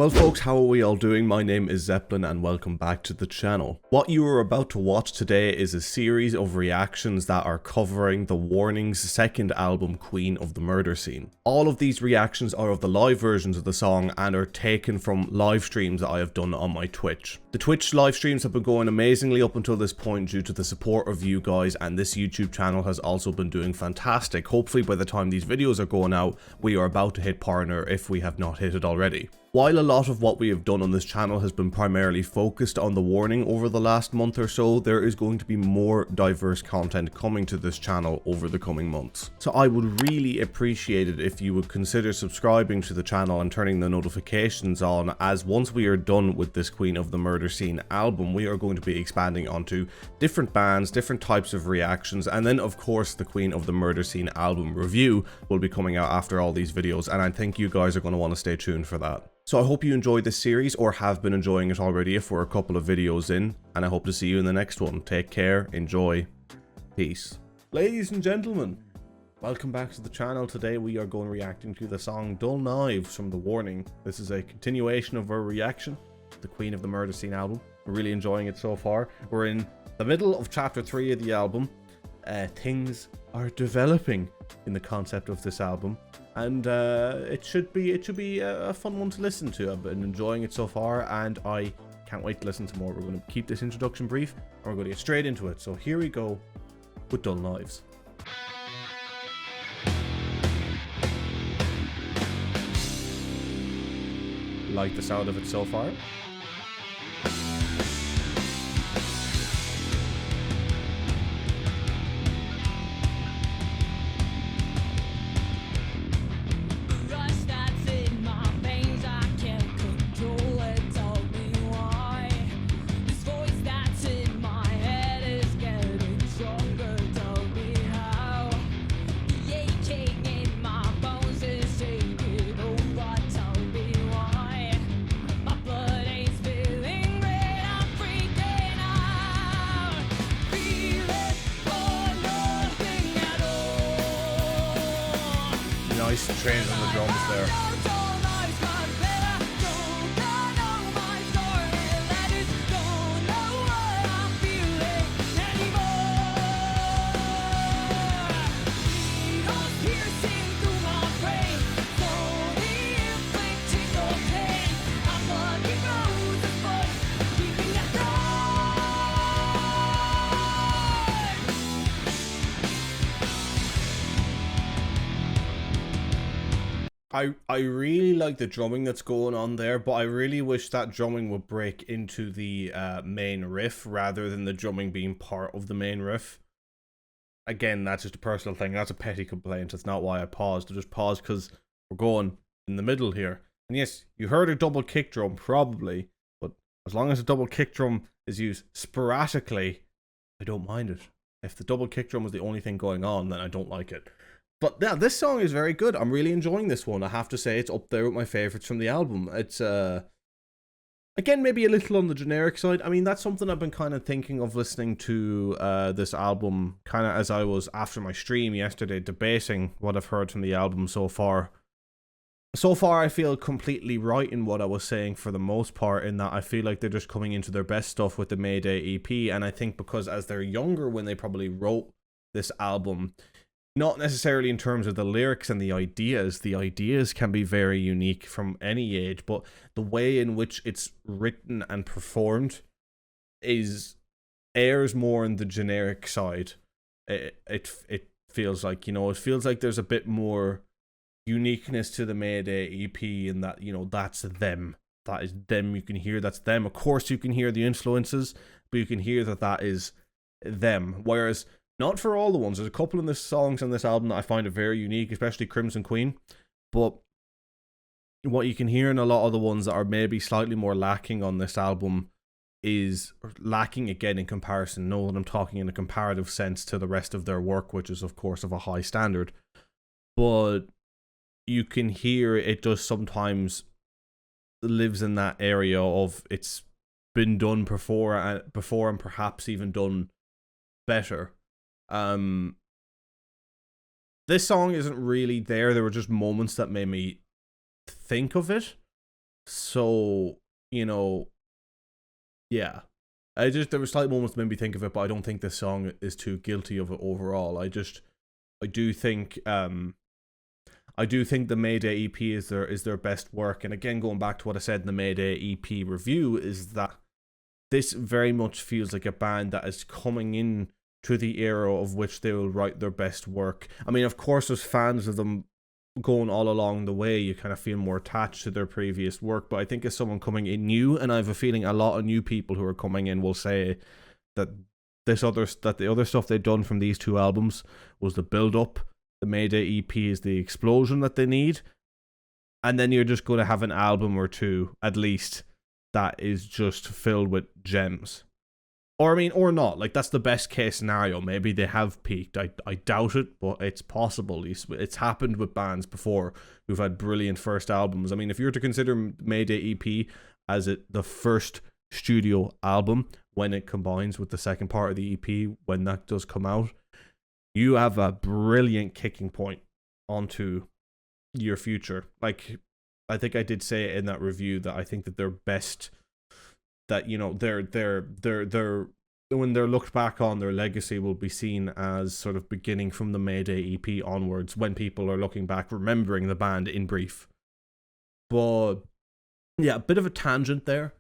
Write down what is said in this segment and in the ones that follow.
Well folks, how are we all doing? My name is Zeppelin and welcome back to the channel. What you are about to watch today is a series of reactions that are covering The Warning's second album, Queen of the Murder Scene. All of these reactions are of the live versions of the song and are taken from live streams that I have done on my Twitch. The Twitch live streams have been going amazingly up until this point due to the support of you guys, and this YouTube channel has also been doing fantastic. Hopefully by the time these videos are going out, we are about to hit partner if we have not hit it already. While a lot of what we have done on this channel has been primarily focused on The Warning over the last month or so, there is going to be more diverse content coming to this channel over the coming months. So I would really appreciate it if you would consider subscribing to the channel and turning the notifications on, as once we are done with this Queen of the Murder Scene album, we are going to be expanding onto different bands, different types of reactions, and then of course the Queen of the Murder Scene album review will be coming out after all these videos, and I think you guys are going to want to stay tuned for that. So I hope you enjoyed this series, or have been enjoying it already if we're a couple of videos in, and I hope to see you in the next one. Take care, enjoy, peace. Ladies and gentlemen, welcome back to the channel. Today we are going reacting to the song Dull Knives from The Warning. This is a continuation of our reaction to the Queen of the Murder Scene album. We're really enjoying it so far. We're in the middle of chapter 3 of the album. Things are developing in the concept of this album, and it should be a fun one to listen to. I've been enjoying it so far, and I can't wait to listen to more. We're going to keep this introduction brief, and we're going to get straight into it. So here we go with Dull Knives. Like the sound of it so far? Nice change on the drums there. I really like the drumming that's going on there, but I really wish that drumming would break into the main riff rather than the drumming being part of the main riff. Again, that's just a personal thing. That's a petty complaint. That's not why I paused. I just paused because we're going in the middle here. And yes, you heard a double kick drum probably, but as long as a double kick drum is used sporadically, I don't mind it. If the double kick drum was the only thing going on, then I don't like it. But yeah, this song is very good. I'm really enjoying this one. I have to say it's up there with my favorites from the album. It's again, maybe a little on the generic side. I mean, that's something I've been kind of thinking of listening to this album kind of as I was after my stream yesterday debating what I've heard from the album so far. So far, I feel completely right in what I was saying for the most part, in that I feel like they're just coming into their best stuff with the Mayday EP, and I think because as they're younger when they probably wrote this album, not necessarily in terms of the lyrics and the ideas can be very unique from any age, but the way in which it's written and performed airs more on the generic side. It feels like, you know, it feels like there's a bit more uniqueness to the Mayday EP in that, you know, that's them. That is them. You can hear that's them. Of course, you can hear the influences, but you can hear that that is them. Whereas not for all the ones. There's a couple of the songs on this album that I find are very unique, especially Crimson Queen. But what you can hear in a lot of the ones that are maybe slightly more lacking on this album is lacking again in comparison. Know that I'm talking in a comparative sense to the rest of their work, which is of course of a high standard. But you can hear it just sometimes lives in that area of it's been done before and perhaps even done better. This song isn't really there. There were just moments that made me think of it. So, you know, yeah. There were slight moments that made me think of it, but I don't think this song is too guilty of it overall. I do think, I do think the Mayday EP is their best work. And again, going back to what I said in the Mayday EP review, is that this very much feels like a band that is coming in to the era of which they will write their best work. I mean, of course, as fans of them going all along the way, you kind of feel more attached to their previous work. But I think as someone coming in new, and I have a feeling a lot of new people who are coming in will say that the other stuff they've done from these two albums was the build up. The Mayday EP is the explosion that they need, and then you're just going to have an album or two at least that is just filled with gems. Or I mean, or not. Like, that's the best case scenario. Maybe they have peaked. I doubt it, but it's possible. It's happened with bands before who've had brilliant first albums. I mean, if you were to consider Mayday EP as the first studio album, when it combines with the second part of the EP, when that does come out, you have a brilliant kicking point onto your future. Like, I think I did say in that review that I think that their best, that, you know, they're when they're looked back on, their legacy will be seen as sort of beginning from the Mayday EP onwards, when people are looking back, remembering the band in brief. But yeah, a bit of a tangent there,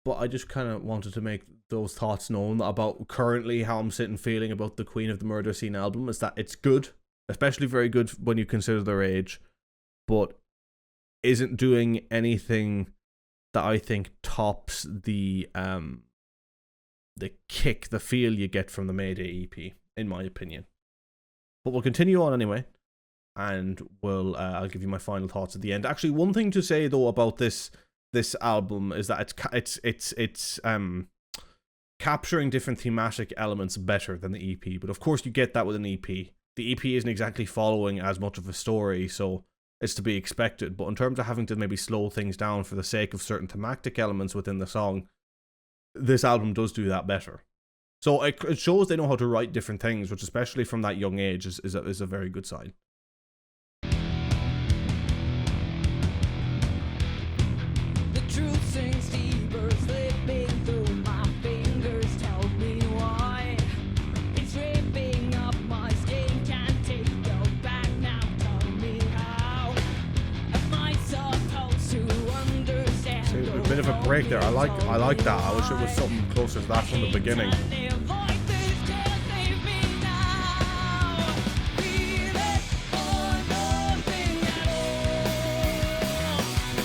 but I just kind of wanted to make those thoughts known about currently how I'm sitting feeling about the Queen of the Murder Scene album, is that it's good, especially very good when you consider their age, but isn't doing anything that I think tops the kick, the feel you get from the Mayday EP, in my opinion. But we'll continue on anyway, and I'll give you my final thoughts at the end. Actually, one thing to say though about this album is that it's capturing different thematic elements better than the EP. But of course, you get that with an EP. The EP isn't exactly following as much of a story, so it's to be expected. But in terms of having to maybe slow things down for the sake of certain thematic elements within the song, this album does do that better. So it shows they know how to write different things, which, especially from that young age, is a very good sign. Bit of a break there. I like that. I wish it was something closer to that from the beginning.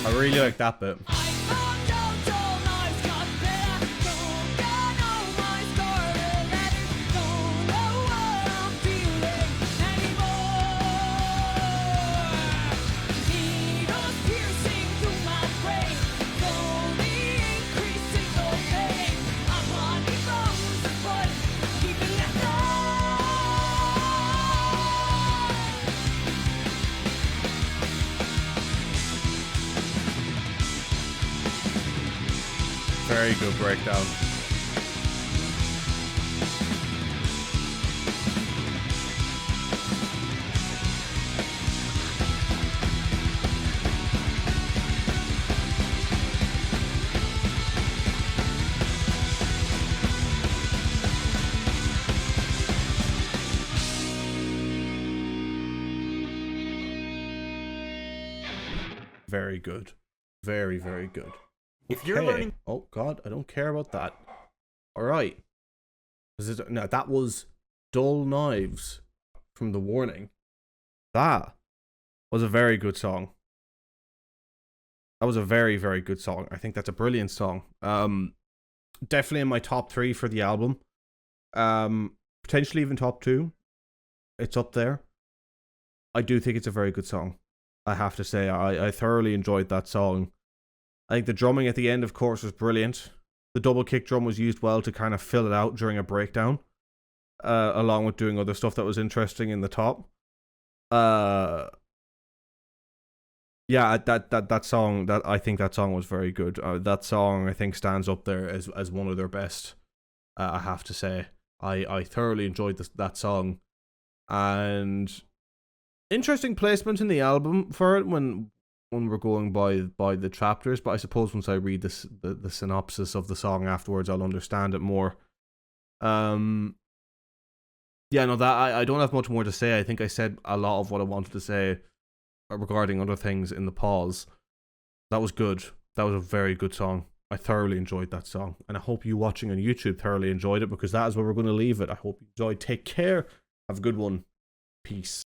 I really like that bit. Very good breakdown. Very good. Very, very good. If you're learning... Oh god, I don't care about that. Alright. Now, that was Dull Knives from The Warning. That was a very good song. That was a very, very good song. I think that's a brilliant song. Definitely in my top 3 for the album. Potentially even top 2. It's up there. I do think it's a very good song. I have to say, I thoroughly enjoyed that song. I think the drumming at the end, of course, was brilliant. The double kick drum was used well to kind of fill it out during a breakdown, along with doing other stuff that was interesting in the top. Yeah, that song, I think that song was very good. That song, I think, stands up there as one of their best. I have to say, I thoroughly enjoyed that song, and interesting placement in the album for it, when when we're going by the chapters, but I suppose once I read this the synopsis of the song afterwards, I'll understand it more. Yeah, no, that I don't have much more to say. I think I said a lot of what I wanted to say regarding other things in the pause. That was good. That was a very good song. I thoroughly enjoyed that song, and I hope you watching on YouTube thoroughly enjoyed it, because that is where we're going to leave it. I hope you enjoyed. Take care. Have a good one. Peace.